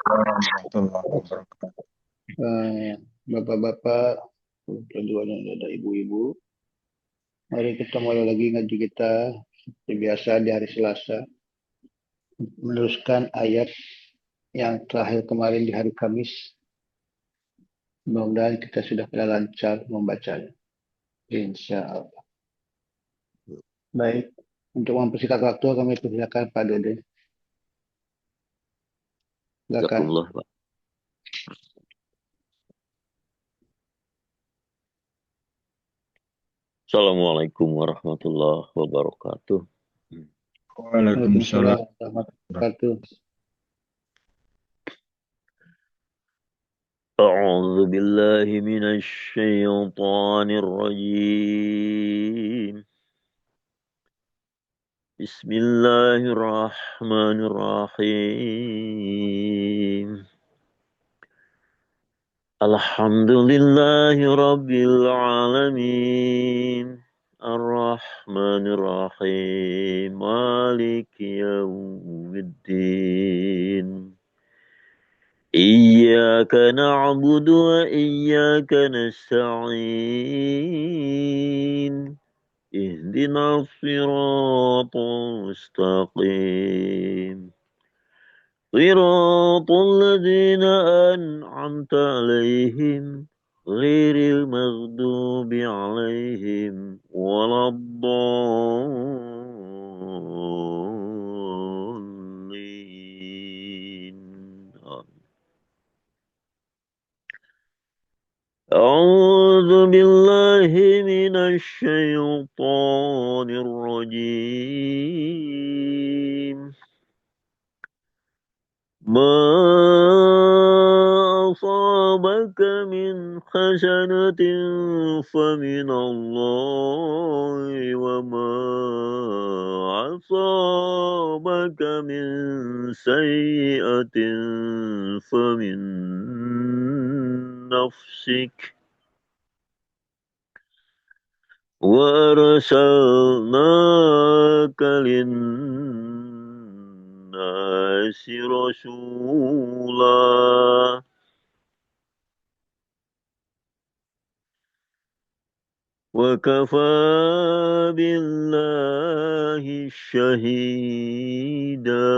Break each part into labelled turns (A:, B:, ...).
A: Warahmatullahi wabarakatuh.
B: Eh, Bapak-bapak, kedua dan ada ibu-ibu. Mari kita mulai lagi ngaji kita seperti biasa di hari Selasa. Meneruskan ayat yang terakhir kemarin di hari Kamis. Mudah-mudahan kita sudah pada lancar membacanya. Insya Allah. Baik, untuk mempersingkat waktu kami persilakan Pak Dede. Silakan.
C: Jazakumullah, Pak. Assalamualaikum warahmatullahi wabarakatuh.
A: Waalaikumsalam.
B: Waalaikumsalam warahmatullahi wabarakatuh.
C: أعوذ بالله من الشيطان الرجيم. بسم الله الرحمن الرحيم. الحمد لله رب العالمين الرحمن الرحيم مالك يوم الدين إياك نعبد وإياك نستعين اهدنا الصراط المستقيم صراط الذين أنعمت عليهم غير المغضوب عليهم ولا الضالين. أعوذ بالله من الشيطان الرجيم. ما أصابك من حسنة فمن الله وما أصابك من سيئة فمن نفسك وأرسلناك للناس رسولا وكفى بالله شهيدا.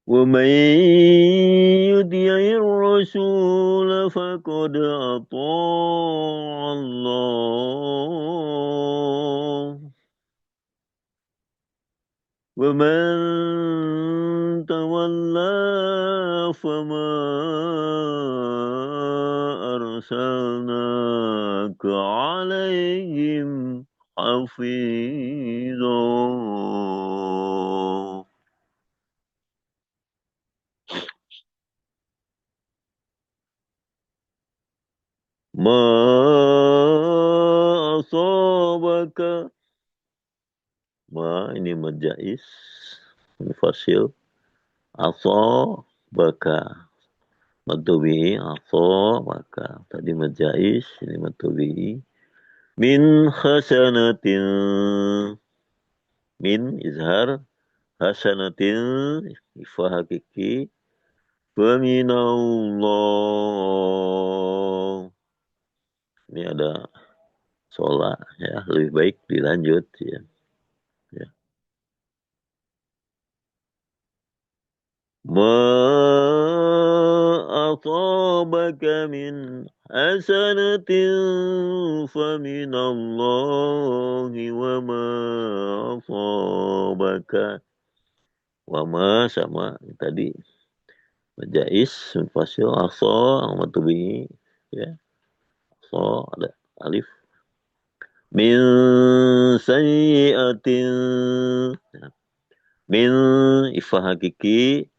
C: ومن يطع الرسول فقد أطاع الله ومن تولى فما أرسلناك عليهم حفيظا. ما أصابك ما ini majais mufasil asabaka matubi asabaka tadi majais ini matubi min hasanatin min izhar hasanatin ifa hakiki faminallah. Ini ada sholat ya, lebih baik dilanjut ya. Ya. Ma asabaka min hasanatin faminallahi wa ma asabaka wa ma sama tadi majais munfasil asa matubi ya asa ada alif min sayyiatin min ifa hakiki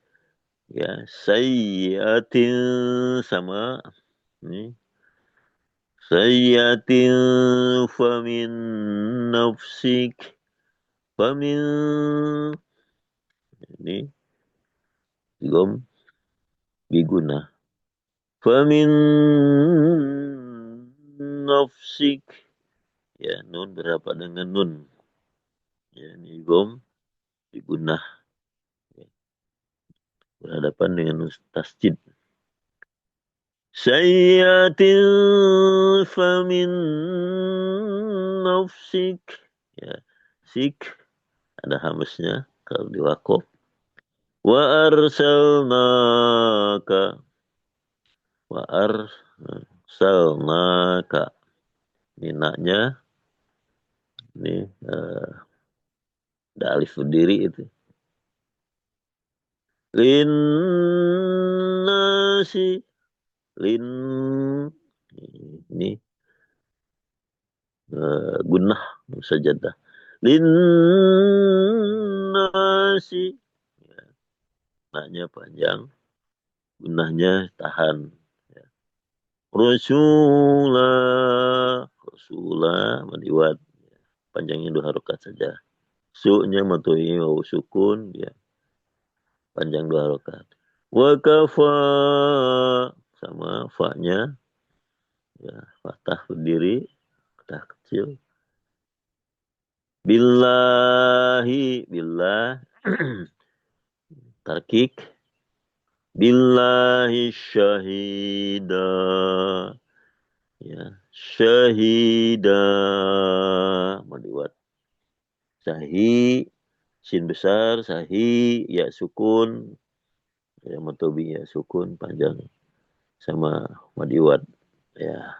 C: ya sayyiatin sama ini sayyiatin famin nafsik famin ini gom biguna famin nafsik Ya, nun berhadapan dengan nun. Ya, ini gom digunah. Ya, berhadapan dengan nun tasjid. Sayyatin famin nafsik. Ya, sik ada hamznya kalau diwakaf. Wa arsalnaka. Wa arsalnaka. Ini naknya, ini ada alif berdiri itu. Linnasi. Lin. Ini gunnah sajadah. Linnasi. Ya, naknya panjang. Gunnahnya tahan. Ya. Rasulah madiwat. Panjangnya 2 harokat saja. Su-nya matui wawu sukun, ya. Panjang 2 harokat. Wa kafa sama fa-nya, ya, fathah berdiri, fathah kecil. Billahi, billah, tarkik. Billahi syahida, ya, syahida madiwat. Sahi, sin besar, sahi, ya sukun, ya matobi ya sukun panjang sama madiwat, ya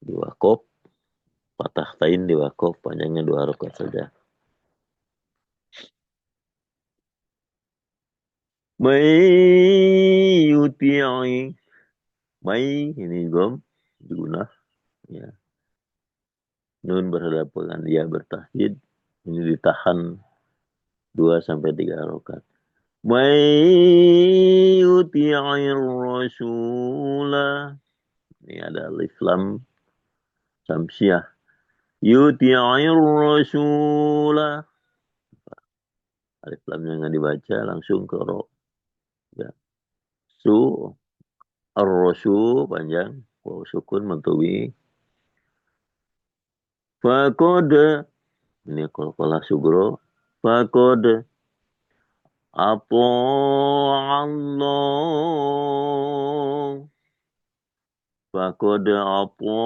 C: diwakop, patah tain diwakop panjangnya 2 harokat saja. Mai yuti'i, mai ini gom digunah, ya. Nun berhadapan dengan dia bertahdid, ini ditahan 2 sampai 3 harokat. Mai yuti'ir rasulah, ini ada alif lam samsiah. Yuti'ir rasulah, alif lamnya nggak dibaca, langsung ke ro. Ya. Su, ar-rasu panjang, wawu sukun mantubi. Fakode, ini qalqalah sugro. Fakode, apa Allah. Fakode apa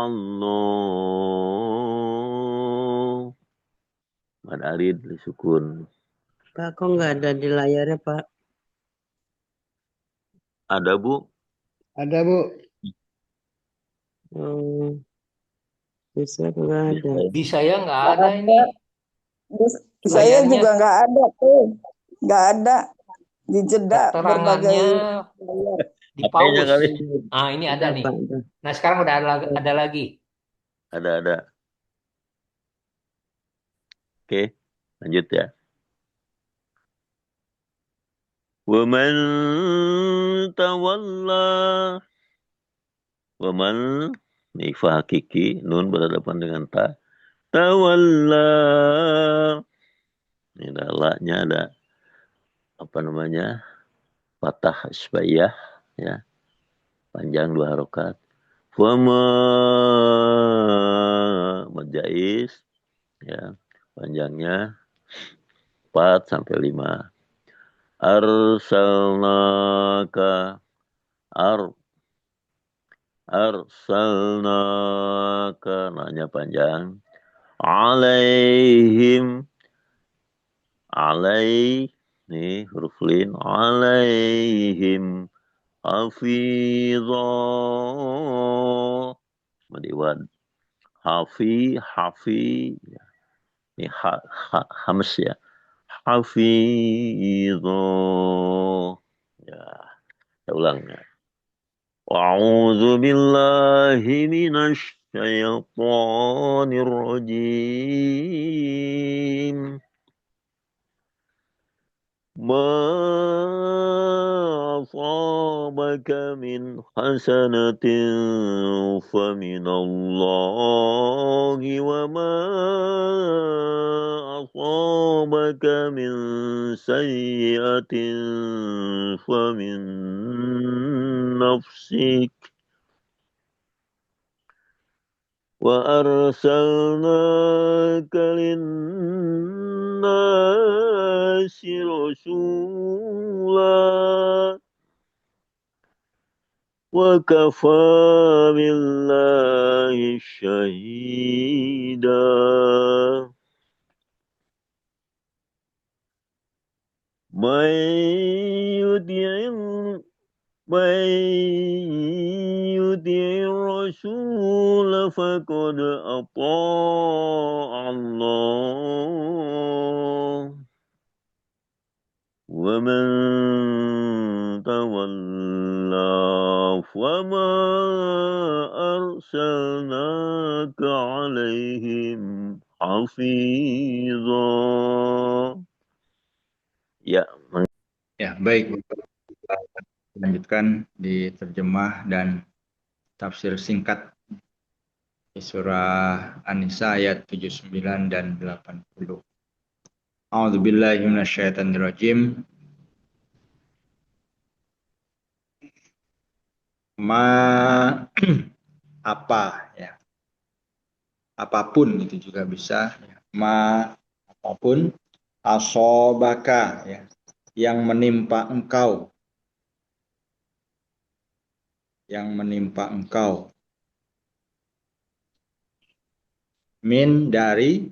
C: Allah. Mad arid sukun.
A: Pak, kok nggak ada di layarnya, Pak?
C: Ada, Bu?
B: Ada, Bu.
A: Bisa nggak ada.
D: Di saya nggak
E: Nggak
D: ada ini
E: Di saya
D: layarnya,
E: juga nggak ada tuh. Nggak ada. Di jeda berbagai
D: keterangannya
E: layar.
D: di
C: HP-nya
D: pause.
C: kali.
D: Ah, ini ada nih.
A: Pak, ada.
D: Nah, sekarang udah ada lagi.
C: Ada. Oke, lanjut ya. Waman tawalla. Waman, ini fa hakiki, nun berhadapan dengan ta. Tawalla. Ini ada la-nya, ada apa namanya? Fathah isbaiyah, ya. Panjang 2 harokat. Fama majais, ya. Panjangnya 4 sampai 5. Arsalnaka, arsalnaka, nanya panjang. Alaihim, nih huruf lin. Alaihim hafidha, madiwad. Hafi, ini hams ya. Hafidha, ya, saya ulang ya. A'udzu billahi minasy syaithanir rajim. Ma asabaka min hasanatin faminallahi wa ma asabaka min sayyi'atin famin nafsik. وأرسلناك للناس رسولا وكفى بالله شهيدا من يطع الرسول فقد أطاع الله ومن تولى فما أرسلناك عليهم حفيظا. Ya,
F: Ya, baik. Kita lanjutkan di terjemah dan tafsir singkat di surah An-Nisa ayat 79 dan 80. A'udzubillahi minasyaitonirrajim. Apa ya. Apapun itu juga bisa ya. Apapun asobaka ya, yang menimpa engkau min dari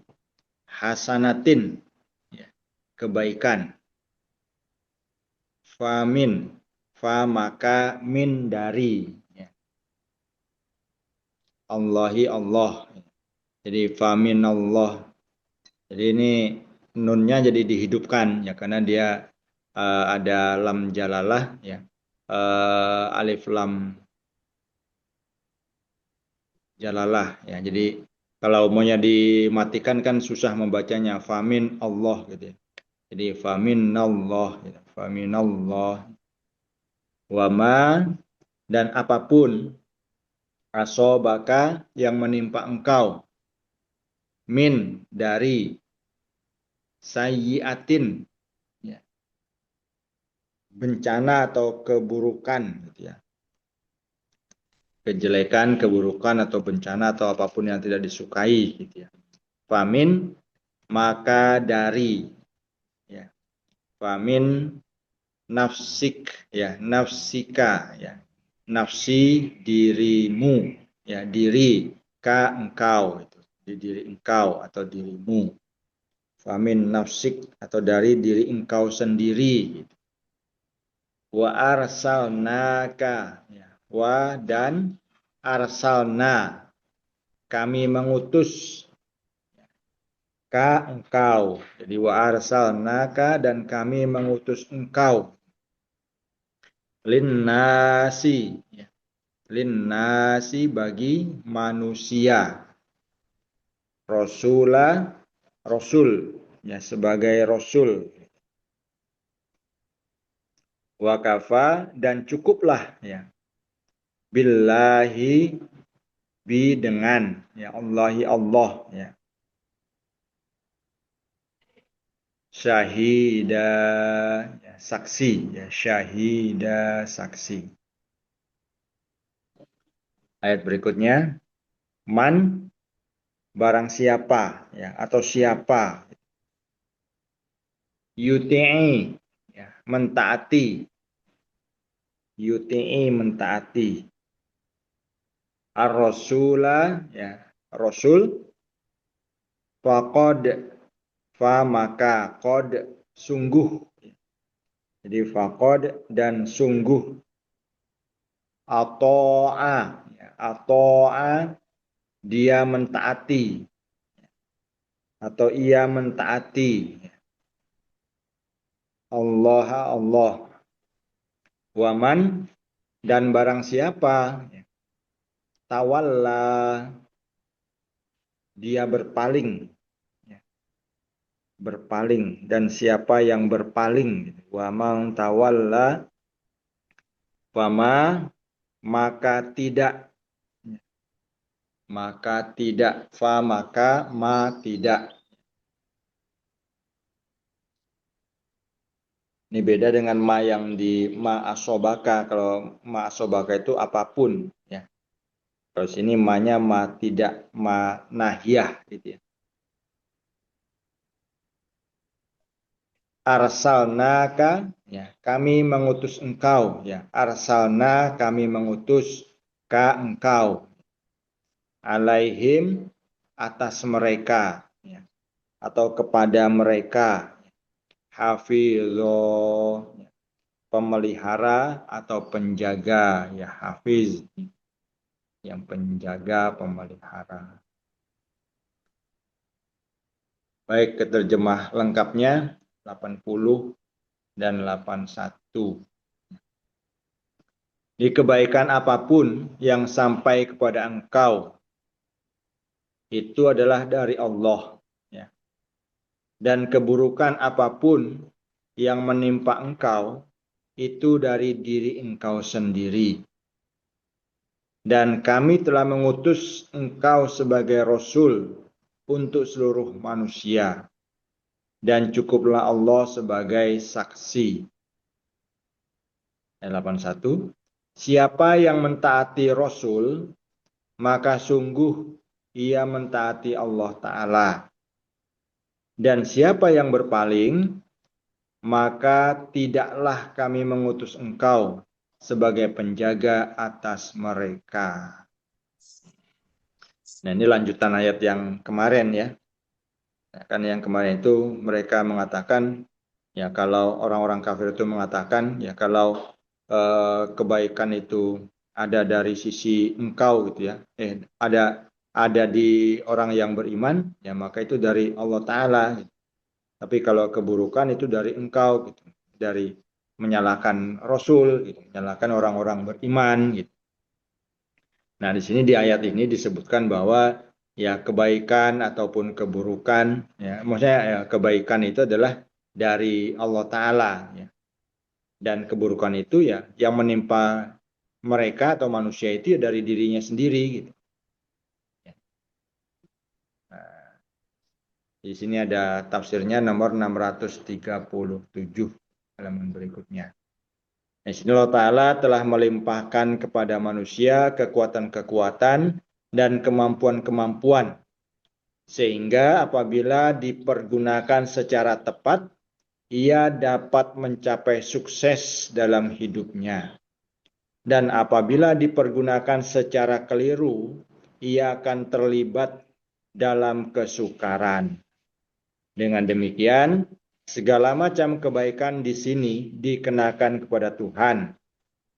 F: hasanatin ya, kebaikan, famin maka min dari ya. Allahi Allah, jadi famin Allah, jadi ini nunnya jadi dihidupkan ya, karena dia ada lam jalalah ya, alif lam jalalah ya, jadi kalau maunya dimatikan kan susah membacanya, famin Allah gitu ya. Jadi famin Allah gitu. Famin Allah wama, dan apapun asobaka yang menimpa engkau min dari sayyiatin ya, bencana atau keburukan gitu ya, kejelekan, keburukan atau bencana atau apapun yang tidak disukai gitu ya. Famin maka dari ya, famin nafsik ya, nafsika ya, nafsi dirimu ya, diri ka engkau itu, di diri engkau atau dirimu, famin nafsik atau dari diri engkau sendiri gitu. Wa arsalnaka ya, wa dan arsalna kami mengutus ka engkau, jadi wa arsalnaka dan kami mengutus engkau linnasi ya, linnasi bagi manusia, rasula rasul ya, sebagai rasul, wakafa dan cukuplah ya, billahi bi dengan ya, Allahi Allah ya, syahida ya, saksi ya, syahida saksi. Ayat berikutnya, man barang siapa ya, atau siapa, yuti'i ya, mentaati, yuti'i mentaati, ar-rasula ya, rasul, faqad maka qad sungguh, jadi faqad dan sungguh, ato'a ya, ato'a dia mentaati atau ia mentaati Allah Allah, waman dan barang siapa tawalla dia berpaling dan siapa yang berpaling, waman tawalla wama maka tidak fa maka ma tidak. Ini beda dengan ma yang di ma asobaka. Kalau ma asobaka itu apapun ya, Kalau sini ma-nya ma tidak, ma nahiyah gitu ya. Arsalnaka, ya, kami mengutus engkau, ya. Arsalna, kami mengutus ka engkau. Alaihim, atas mereka, ya. Atau kepada mereka. Hafidho, pemelihara atau penjaga, ya, hafiz, yang penjaga, pemelihara. Baik, keterjemah lengkapnya 80 dan 81. Di kebaikan apapun yang sampai kepada engkau, itu adalah dari Allah. Ya. Dan keburukan apapun yang menimpa engkau, itu dari diri engkau sendiri. Dan kami telah mengutus engkau sebagai Rasul untuk seluruh manusia. Dan cukuplah Allah sebagai saksi. Ayat 81. Siapa yang mentaati Rasul, maka sungguh ia mentaati Allah Ta'ala. Dan siapa yang berpaling, maka tidaklah kami mengutus engkau sebagai penjaga atas mereka. Nah, ini lanjutan ayat yang kemarin ya. Nah, kan yang kemarin itu mereka mengatakan, ya kalau orang-orang kafir itu mengatakan, ya kalau kebaikan itu ada dari sisi engkau gitu ya, ada di orang yang beriman, ya maka itu dari Allah Ta'ala. Tapi kalau keburukan itu dari engkau, gitu, dari menyalahkan Rasul, gitu, menyalahkan orang-orang beriman. Gitu. Nah di sini di ayat ini disebutkan bahwa ya kebaikan ataupun keburukan, ya maksudnya ya, kebaikan itu adalah dari Allah Ta'ala, ya. Dan keburukan itu ya yang menimpa mereka atau manusia itu ya dari dirinya sendiri gitu. Nah, di sini ada tafsirnya nomor 637 halaman berikutnya. Di sini Allah Ta'ala telah melimpahkan kepada manusia kekuatan-kekuatan dan kemampuan-kemampuan sehingga apabila dipergunakan secara tepat ia dapat mencapai sukses dalam hidupnya. Dan apabila dipergunakan secara keliru, ia akan terlibat dalam kesukaran. Dengan demikian, segala macam kebaikan di sini dikenakan kepada Tuhan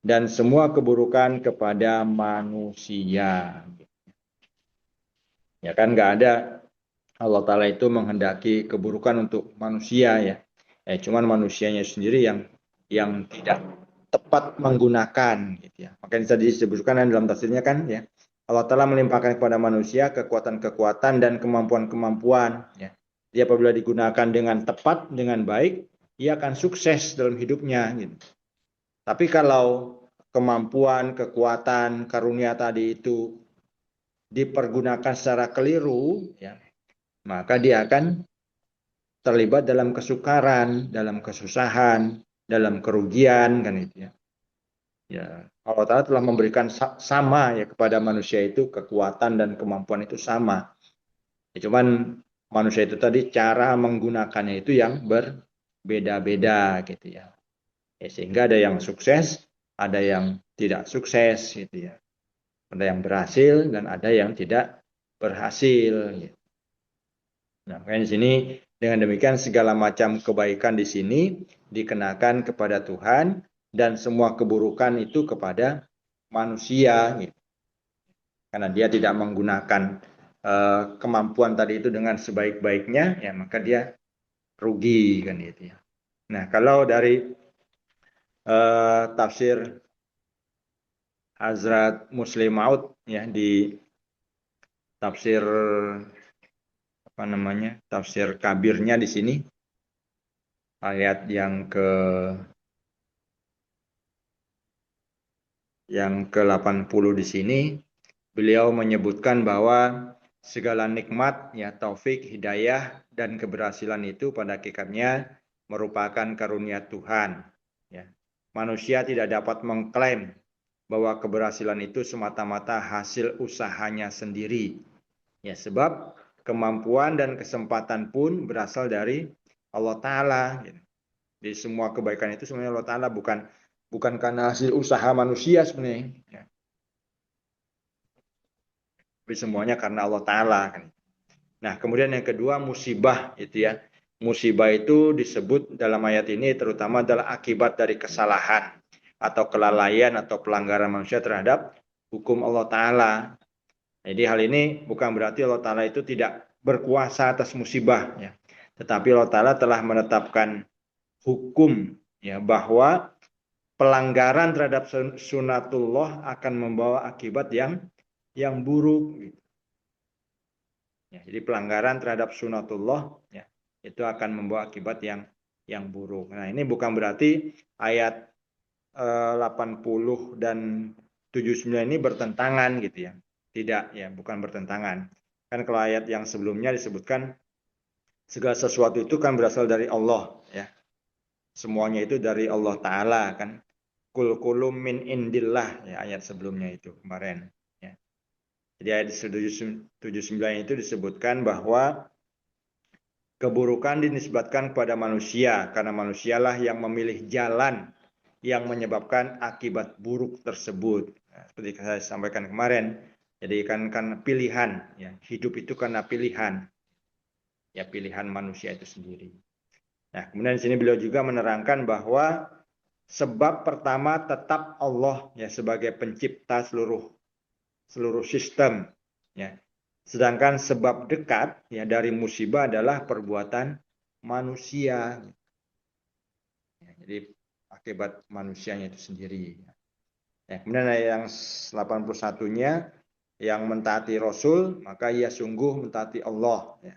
F: dan semua keburukan kepada manusia. Ya kan nggak ada Allah Ta'ala itu menghendaki keburukan untuk manusia ya. Cuman manusianya sendiri yang tidak tepat menggunakan gitu ya. Makanya tadi disebutkan dalam tafsirnya kan ya. Allah Ta'ala melimpahkan kepada manusia kekuatan-kekuatan dan kemampuan-kemampuan ya. Dia apabila digunakan dengan tepat, dengan baik, ia akan sukses dalam hidupnya gitu. Tapi kalau kemampuan, kekuatan, karunia tadi itu dipergunakan secara keliru ya, maka dia akan terlibat dalam kesukaran, dalam kesusahan, dalam kerugian kan itu ya. Ya, Allah Ta'ala telah memberikan sama ya kepada manusia itu kekuatan dan kemampuan itu sama. Ya, cuman manusia itu tadi cara menggunakannya itu yang berbeda-beda gitu ya. Sehingga ada yang sukses, ada yang tidak sukses gitu ya. Ada yang berhasil dan ada yang tidak berhasil gitu. Nah, makanya di sini dengan demikian segala macam kebaikan di sini dikenakan kepada Tuhan dan semua keburukan itu kepada manusia gitu. Karena dia tidak menggunakan kemampuan tadi itu dengan sebaik-baiknya, ya maka dia rugi kan gitu ya. Nah, kalau dari tafsir Hazrat Muslim Maud ya di tafsir tafsir kabirnya di sini ayat yang ke-80 di sini beliau menyebutkan bahwa segala nikmat ya taufik, hidayah dan keberhasilan itu pada hakikatnya merupakan karunia Tuhan ya. Manusia tidak dapat mengklaim bahwa keberhasilan itu semata-mata hasil usahanya sendiri. Ya, sebab kemampuan dan kesempatan pun berasal dari Allah Ta'ala. Jadi semua kebaikan itu sebenarnya Allah Ta'ala, bukan karena hasil usaha manusia sebenarnya. Ya. Tapi semuanya karena Allah Ta'ala. Nah, kemudian yang kedua musibah itu ya. Musibah itu disebut dalam ayat ini terutama adalah akibat dari kesalahan atau kelalaian atau pelanggaran manusia terhadap hukum Allah Ta'ala. Jadi hal ini bukan berarti Allah Ta'ala itu tidak berkuasa atas musibah. Ya. Tetapi Allah Ta'ala telah menetapkan hukum ya, bahwa pelanggaran terhadap sunatullah akan membawa akibat yang buruk. Gitu. Ya, jadi pelanggaran terhadap sunatullah ya, itu akan membawa akibat yang buruk. Nah, ini bukan berarti ayat 80 dan 79 ini bertentangan gitu ya. Tidak ya, bukan bertentangan. Kan kalau ayat yang sebelumnya disebutkan segala sesuatu itu kan berasal dari Allah ya. Semuanya itu dari Allah Ta'ala kan. Kul kulum min indillah ya, ayat sebelumnya itu kemarin ya. Jadi ayat 79 itu disebutkan bahwa keburukan dinisbatkan kepada manusia karena manusialah yang memilih jalan yang menyebabkan akibat buruk tersebut. Nah, seperti saya sampaikan kemarin, jadi kan pilihan ya, hidup itu karena pilihan. Ya, pilihan manusia itu sendiri. Nah, kemudian di sini beliau juga menerangkan bahwa sebab pertama tetap Allah ya sebagai pencipta seluruh sistem ya. Sedangkan sebab dekat ya dari musibah adalah perbuatan manusia. Ya, jadi akibat manusianya itu sendiri. Ya, kemudian yang 81-nya yang mentaati Rasul maka ia sungguh mentaati Allah. Ya.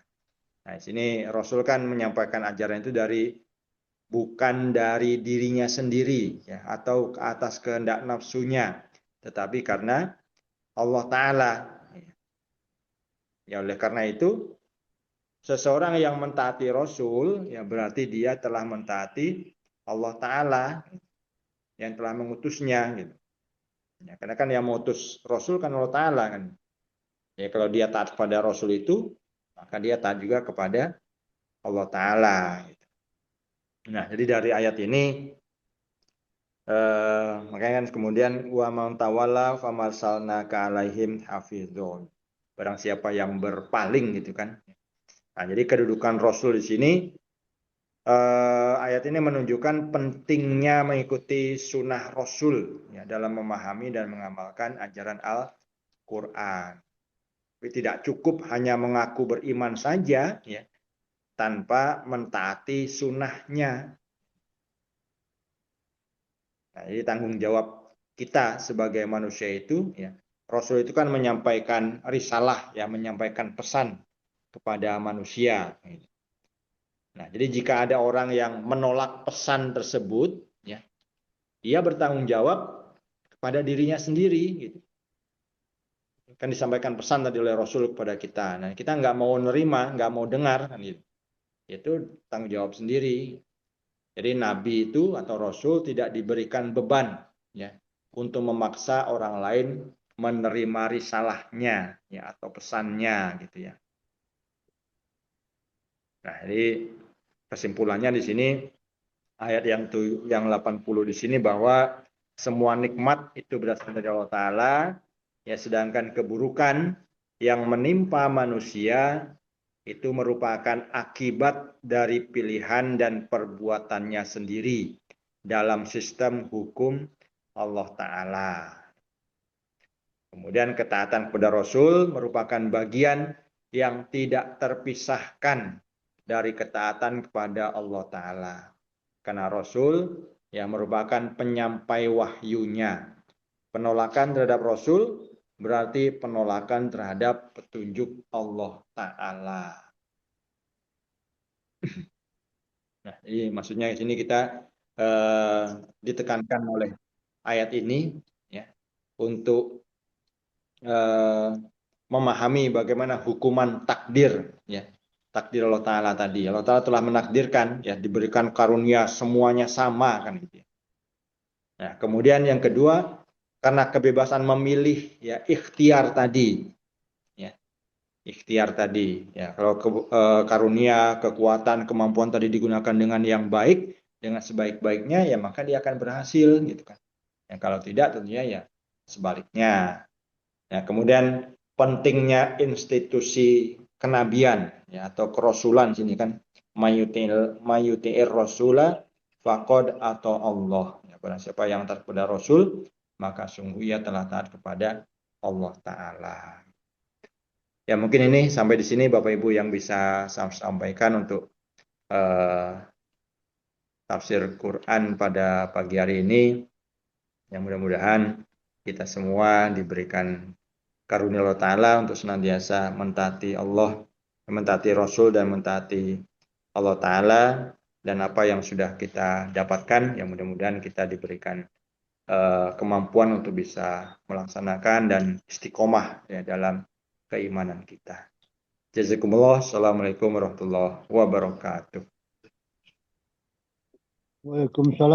F: Nah, di sini Rasul kan menyampaikan ajaran itu bukan dari dirinya sendiri ya, atau ke atas kehendak nafsunya, tetapi karena Allah Ta'ala. Ya, oleh karena itu seseorang yang mentaati Rasul ya berarti dia telah mentaati Allah Ta'ala yang telah mengutusnya gitu. Ya, karena kan yang mengutus Rasul kan Allah Ta'ala kan. Ya, kalau dia taat kepada Rasul itu maka dia taat juga kepada Allah Ta'ala. Nah, jadi dari ayat ini makanya kan kemudian wa man tawalla famarsalnaka alaihim hafizun. Barang siapa yang berpaling gitu kan. Nah, jadi kedudukan Rasul di sini ayat ini menunjukkan pentingnya mengikuti sunnah Rasul ya, dalam memahami dan mengamalkan ajaran Al-Quran. Tapi tidak cukup hanya mengaku beriman saja ya, tanpa mentaati sunnahnya. Nah, jadi tanggung jawab kita sebagai manusia itu ya, Rasul itu kan menyampaikan risalah ya, menyampaikan pesan kepada manusia. Nah, jadi jika ada orang yang menolak pesan tersebut ya, dia bertanggung jawab kepada dirinya sendiri gitu. Kan disampaikan pesan tadi oleh Rasul kepada kita. Nah, kita nggak mau nerima, nggak mau dengar kan gitu. Itu tanggung jawab sendiri. Jadi Nabi itu atau Rasul tidak diberikan beban ya untuk memaksa orang lain menerima risalahnya ya atau pesannya gitu ya. Nah, jadi kesimpulannya di sini ayat yang 80 di sini bahwa semua nikmat itu berasal dari Allah Ta'ala ya, sedangkan keburukan yang menimpa manusia itu merupakan akibat dari pilihan dan perbuatannya sendiri dalam sistem hukum Allah Ta'ala. Kemudian ketaatan kepada Rasul merupakan bagian yang tidak terpisahkan dari ketaatan kepada Allah Ta'ala. Karena Rasul yang merupakan penyampai wahyunya. Penolakan terhadap Rasul berarti penolakan terhadap petunjuk Allah Ta'ala. Nah, jadi maksudnya di sini kita ditekankan oleh ayat ini ya untuk memahami bagaimana hukuman takdir ya. Takdir Allah Ta'ala tadi. Allah Ta'ala telah menakdirkan ya, diberikan karunia semuanya sama kan gitu. Nah, kemudian yang kedua, karena kebebasan memilih, ya, ikhtiar tadi, ya, ikhtiar tadi, ya. Kalau karunia, kekuatan, kemampuan tadi digunakan dengan yang baik, dengan sebaik-baiknya, ya maka dia akan berhasil, gitu kan. Ya, kalau tidak tentunya ya sebaliknya. Ya, kemudian pentingnya institusi kenabian, ya, atau kerasulan sini kan, mayuti'ir rasula faqad atau Allah. Ya, barang siapa yang taat kepada Rasul, maka sungguh ia telah taat kepada Allah Ta'ala. Ya, mungkin ini sampai di sini Bapak Ibu yang bisa saya sampaikan untuk tafsir Quran pada pagi hari ini. Yang mudah-mudahan kita semua diberikan karunia Allah Ta'ala untuk senantiasa mentaati Allah, mentaati Rasul, dan mentaati Allah Ta'ala. Dan apa yang sudah kita dapatkan, yang mudah-mudahan kita diberikan kemampuan untuk bisa melaksanakan dan istiqomah, ya, dalam keimanan kita. Jazakumullah. Assalamualaikum warahmatullahi wabarakatuh.
B: Waalaikumsalam.